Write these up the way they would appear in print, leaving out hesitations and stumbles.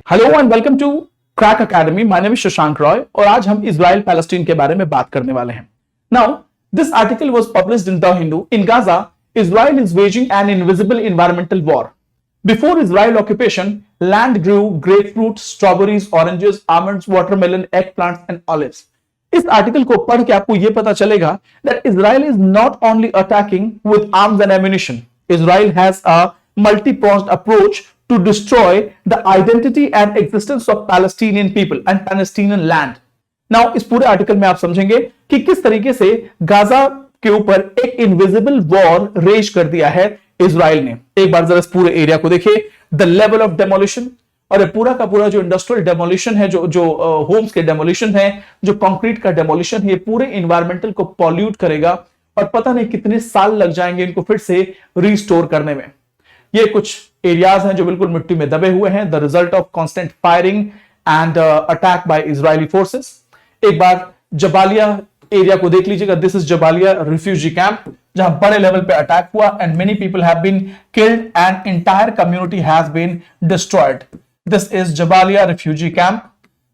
Hello and welcome to crack academy. My name is Shashank Roy और आज हम इजराइल पैलेस्टीन के बारे में बात करने वाले हैं। Now this article was published in the Hindu. In Gaza Israel is waging an invisible environmental war. Before Israel occupation land grew grapefruit, strawberries, oranges, almonds, watermelon, egg plants and olives. इस article को पढ़ के आपको यह पता चलेगा that Israel is not only attacking with arms and ammunition, Israel has a multi-pronged approach to destroy the identity and existence of Palestinian people and Palestinian land. Now, इस पूरे आर्टिकल में आप समझेंगे कि किस तरीके से गाजा के ऊपर एक इनविजिबल वॉर रेज कर दिया है इजराइल ने। एक बार जरा इस पूरे एरिया को देखिए, द लेवल ऑफ डेमोलिशन, और पूरा का पूरा जो इंडस्ट्रियल डेमोलिशन है, जो होम्स के डेमोलिशन है, जो कंक्रीट का डेमोलिशन है, ये पूरे इन्वायरमेंटल को पॉल्यूट करेगा और पता नहीं कितने साल लग जाएंगे इनको फिर से रिस्टोर करने में। ये कुछ एरियाज हैं जो बिल्कुल मिट्टी में दबे हुए हैं, the result of constant firing and attack by Israeli forces. एक बार जबालिया एरिया को देख लीजिएगा। This is Jabalia refugee camp, जहां बड़े लेवल पे अटैक हुआ and many people have been killed and entire community has been destroyed. This is Jabalia refugee camp,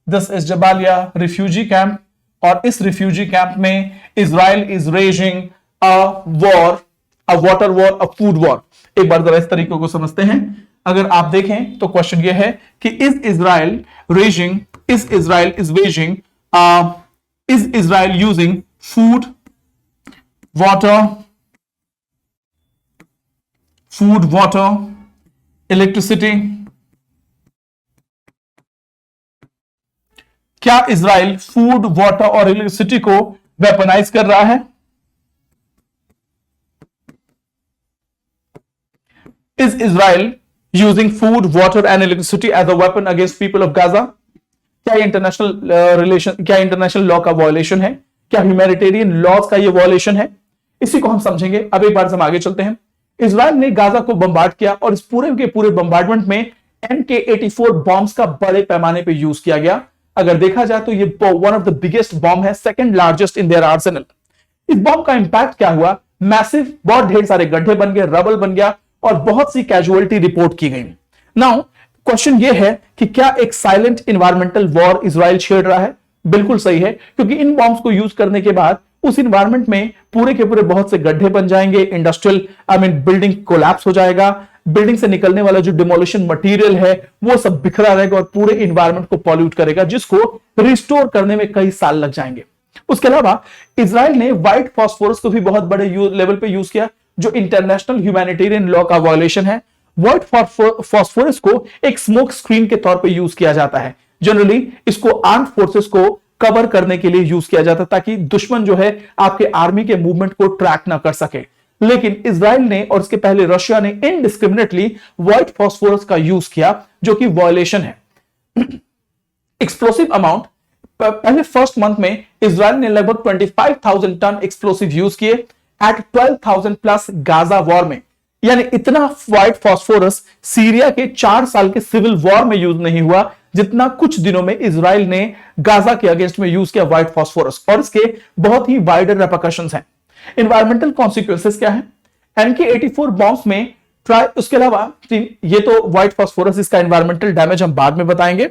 this is Jabalia refugee camp, और इस refugee camp में Israel is raging a war, a water war, a food war. एक बार जरा इस तरीके को समझते हैं। अगर आप देखें तो क्वेश्चन ये है कि is Israel using food water, electricity. क्या इजराइल फूड, वाटर और इलेक्ट्रिसिटी को वेपनाइज कर रहा है? Is Israel using food, water and electricity as a weapon against people of Gaza? क्या इंटरनेशनल लॉ का वायलेशन है? क्या ह्यूमैनिटेरियन लॉज का ये वायलेशन है? इसी को हम समझेंगे। अब एक बार हम आगे चलते हैं। इजराइल ने गाजा को बम्बार्ड किया और इस पूरे के पूरे बम्बार्डमेंट में MK-84 बॉम्ब्स का बड़े पैमाने पे यूज किया गया। अगर देखा जाए तो ये one of the biggest bomb है, second largest in their arsenal. इस बॉम्ब का इंपैक्ट क्या हुआ? मैसिव, बहुत ढेर सारे गड्ढे बन गए, रबल बन गया और बहुत सी कैजुअलिटी रिपोर्ट की गई। नाउ क्वेश्चन यह है कि क्या एक साइलेंट इन्वायरमेंटल वॉर इजराइल छेड़ रहा है? बिल्कुल सही है, क्योंकि इन बॉम्ब्स को यूज करने के बाद उस इन्वायरमेंट में पूरे के पूरे बहुत से गड्ढे बन जाएंगे, इंडस्ट्रियल बिल्डिंग कोलैप्स हो जाएगा, बिल्डिंग से निकलने वाला जो डिमोलिशन मटेरियल है वो सब बिखरा रहेगा और पूरे इन्वायरमेंट को पॉल्यूट करेगा, जिसको रिस्टोर करने में कई साल लग जाएंगे। उसके अलावा इजराइल ने व्हाइट फास्फोरस को भी बहुत बड़े लेवल पे यूज किया, जो इंटरनेशनल ह्यूमैनिटेरियन लॉ का वायलेशन है। व्हाइट फास्फोरस को एक स्मोक स्क्रीन के तौर पे यूज किया जाता है। जनरली इसको आर्म्ड फोर्सेस को कवर करने के लिए यूज किया जाता है, ताकि दुश्मन जो है आपके आर्मी के मूवमेंट को ट्रैक ना कर सके। लेकिन इजराइल ने और इसके पहले रशिया ने इनडिस्क्रिमिनेटली व्हाइट फास्फोरस का यूज किया, जो कि वायलेशन है। एक्सप्लोसिव अमाउंट, पहले फर्स्ट मंथ में इजराइल ने लगभग 25,000 टन एक्सप्लोसिव यूज किए एट 12,000 प्लस गाजा वॉर में। यानी इतना व्हाइट फास्फोरस सीरिया के 4 साल के सिविल वॉर में यूज नहीं हुआ, जितना कुछ दिनों में इजराइल ने गाजा के अगेंस्ट में यूज किया व्हाइट फास्फोरस। और इसके बहुत ही वाइडर रेपरकशंस हैं। इन्वायरमेंटल कॉन्सिक्वेंसेस क्या है? MK-84 बॉम्ब्स में उसके अलावा ये तो व्हाइट फास्फोरस, इसका इन्वायरमेंटल डैमेज हम बाद में बताएंगे।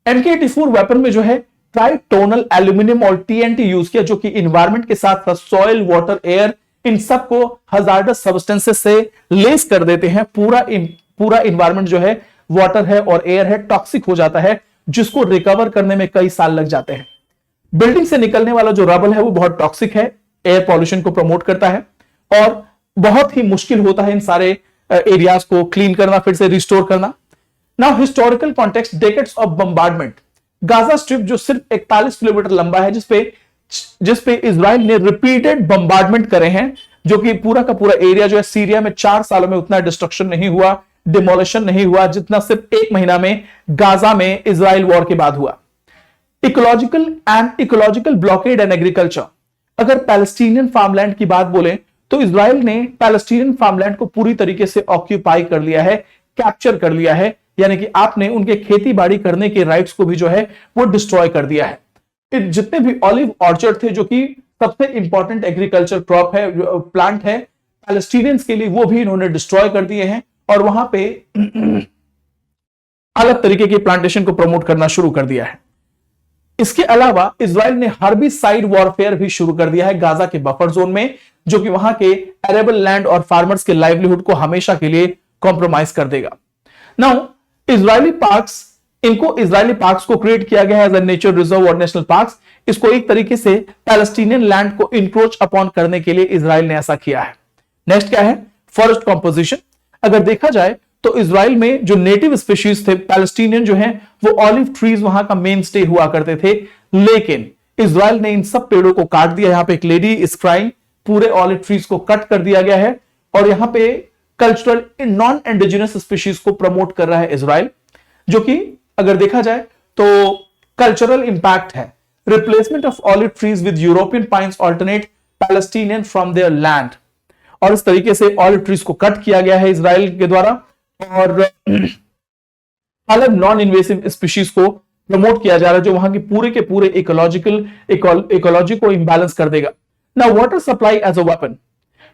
MK-84 वेपन में जो है ट्राइटोनल एल्यूमिनियम और TNT यूज किया, जो कि इन्वायरमेंट के साथ साथ सॉइल, वाटर, एयर, इन सबको हजार्डस सब्सटेंसेस से लेस कर देते हैं। पूरा इन्वायरमेंट जो है, वाटर है और एयर है, टॉक्सिक हो जाता है, जिसको रिकवर करने में कई साल लग जाते हैं। बिल्डिंग से निकलने वाला जो रबल है वो बहुत टॉक्सिक है, एयर पॉल्यूशन को प्रमोट करता है और बहुत ही मुश्किल होता है इन सारे एरियाज को क्लीन करना, फिर से रिस्टोर करना। Now historical context, decades of bombardment. Gaza strip जो सिर्फ 41 किलोमीटर लंबा है, जिसपे इजराइल ने रिपीटेड बम्बार्डमेंट करे हैं, जो कि पूरा का पूरा एरिया जो है सीरिया में 4 सालों में उतना डिस्ट्रक्शन नहीं हुआ, डिमोलिशन नहीं हुआ, जितना सिर्फ 1 महीना में गाजा में इजराइल वॉर के बाद हुआ। Ecological blockade and agriculture. अगर पैलेस्टीनियन फार्मलैंड की बात बोले तो इजराइल ने पैलेस्टीनियन फार्मलैंड को पूरी तरीके से ऑक्यूपाई कर लिया है, कैप्चर कर लिया है, यानी कि आपने उनके खेती बाड़ी करने के राइट्स को भी जो है वो डिस्ट्रॉय कर दिया है। जितने भी ऑलिव ऑर्चर्ड थे, जो कि सबसे इंपॉर्टेंट एग्रीकल्चर क्रॉप है, प्लांट है पैलेस्टीनियंस के लिए, वो भी इन्होंने डिस्ट्रॉय कर दिए हैं। और वहां पे अलग तरीके की प्लांटेशन को प्रमोट करना शुरू कर दिया है। इसके अलावा इजराइल ने हर्बिसाइड वॉरफेयर भी शुरू कर दिया है गाजा के बफर जोन में, जो कि वहां के एरेबल लैंड और फार्मर्स के लाइवलीहुड को हमेशा के लिए कॉम्प्रोमाइज कर देगा। नाउ इजरायली पार्क्स को क्रिएट किया गया है एज अ नेचर रिजर्व और नेशनल पार्क्स। इसको एक तरीके से पैलेस्टीनियन लैंड को इंक्रोच अपॉन करने के लिए इजराइल ने ऐसा किया है। नेक्स्ट क्या है? Forest composition. अगर देखा जाए तो इजराइल में जो नेटिव स्पीशीज थे पैलेस्टीनियन जो हैं, वो ऑलिव ट्रीज वहां का मेन स्टे हुआ करते थे, लेकिन इजराइल ने इन सब पेड़ों को काट दिया। यहां पे एक लेडी इज क्राइंग, पूरे ऑलिव ट्रीज को कट कर दिया गया है और यहां पे कल्चरल नॉन इंडिजिनस स्पीशीज को प्रमोट कर रहा है इजराइल, जो कि अगर देखा जाए तो कल्चरल इंपैक्ट है। Replacement of olive trees with European pines alternate Palestinian from there land. और इस तरीके से ऑलिव ट्रीज को कट किया गया है इजराइल के द्वारा और अलग नॉन इन्वेसिव स्पीशीज को प्रमोट किया जा रहा है, जो वहां की पूरे के पूरे इकोलॉजी को इंबैलेंस कर देगा। Now water supply as a weapon.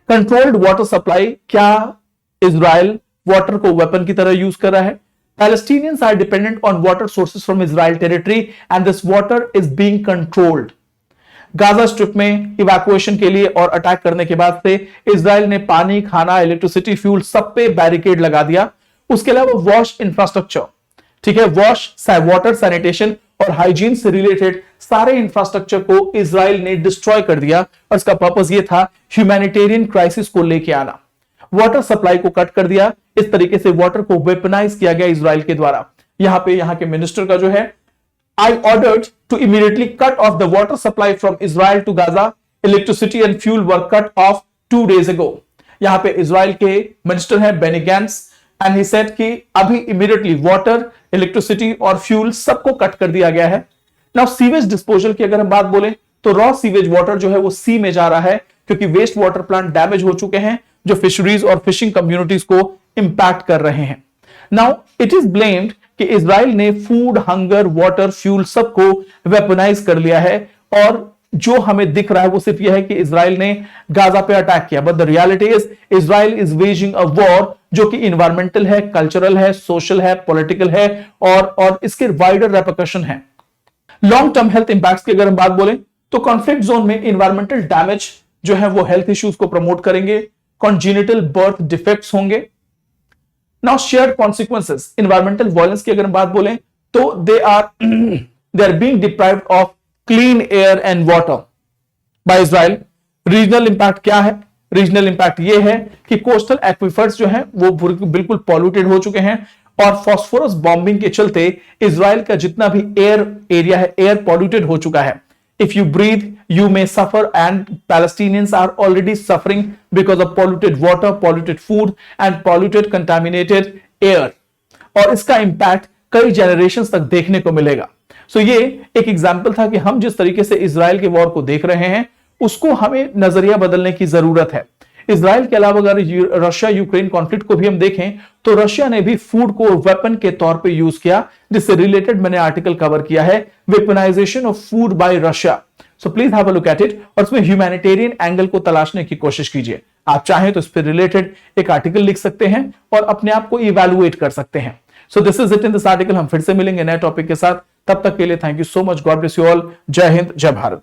Controlled water supply. क्या इजराइल वाटर को वेपन की तरह यूज कर रहा है? Palestinians are dependent on water sources from Israel territory and this water is being controlled. Gaza strip में इवैक्यूएशन के लिए और अटैक करने के बाद से इजराइल ने पानी, खाना, इलेक्ट्रिसिटी, फ्यूल सब पे बैरिकेड लगा दिया। उसके अलावा वॉश इंफ्रास्ट्रक्चर, ठीक है, वाटर सैनिटेशन और हाइजीन से रिलेटेड सारे इंफ्रास्ट्रक्चर को इजराइल ने डिस्ट्रॉय कर दिया और इसका पर्पस ये था ह्यूमैनिटेरियन क्राइसिस को लेके आना। वाटर सप्लाई को कट कर दिया। इस तरीके से वाटर को वेपनाइज किया गया इजराइल के द्वारा। यहां के मिनिस्टर का जो है, I ordered to immediately cut off the water supply from Israel to Gaza. Electricity and fuel were cut off 2 days ago। यहां पे इजराइल के मिनिस्टर हैं Benny Gantz and he said कि अभी इमीडिएटली वाटर, इलेक्ट्रिसिटी और fuel सबको cut कर दिया गया है। नाउ सीवेज डिस्पोजल की अगर हम बात बोले तो रॉ सीवेज वाटर जो है वो सी में जा रहा है, क्योंकि वेस्ट वाटर प्लांट डैमेज हो चुके हैं जो फिशरीज और फिशिंग कम्युनिटीज को इंपैक्ट कर रहे हैं। नाउ इट इज ब्लेम्ड कि इजराइल ने फूड, हंगर, वाटर, फ्यूल सबको वेपनाइज कर लिया है और जो हमें दिख रहा है वो सिर्फ यह है कि इजराइल ने गाजा पे अटैक किया, but the reality is Israel is waging a war जो कि इन्वायरमेंटल है, कल्चरल है, सोशल है, पॉलिटिकल है और इसके वाइडर रेपरकशन है। लॉन्ग टर्म हेल्थ इंपैक्ट्स की अगर हम बात बोलें तो कॉन्फ्लिक्ट जोन में इन्वायरमेंटल डैमेज जो है वो हेल्थ इश्यूज को प्रमोट करेंगे, कॉन्जेनिटल बर्थ डिफेक्ट्स होंगे। Now shared consequences, environmental violence की अगर हम बात बोलें तो they are being deprived of clean air and water by Israel. Regional impact क्या है? रीजनल इंपैक्ट ये है कि कोस्टल एक्विफर्स जो हैं वो बिल्कुल पॉल्यूटेड हो चुके हैं और फास्फोरस बॉम्बिंग के चलते इजराइल का जितना भी एयर एरिया है, एयर पॉल्यूटेड हो चुका है। If you breathe, you may suffer, and Palestinians are already suffering because of polluted water, polluted food, and polluted, contaminated air. और इसका इम्पैक्ट कई जनरेशंस तक देखने को मिलेगा। सो ये एक एग्जाम्पल था कि हम जिस तरीके से इजराइल के वॉर को देख रहे हैं उसको हमें नजरिया बदलने की जरूरत है। इजराइल के अलावा अगर रशिया यूक्रेन कॉन्फ्लिक्ट को भी हम देखें तो रशिया ने भी फूड को वेपन के तौर पे यूज किया, जिससे रिलेटेड मैंने आर्टिकल कवर किया है, weaponisation of food by Russia. So please have a look at it और इसमें ह्यूमैनिटेरियन एंगल को तलाशने की कोशिश कीजिए। आप चाहें तो इस पर रिलेटेड एक आर्टिकल लिख सकते हैं और अपने आप को इवैल्यूएट कर सकते हैं। So this is it in this article. हम फिर से मिलेंगे नए टॉपिक के साथ, तब तक के लिए thank you so much. God bless you all. जय हिंद, जय भारत।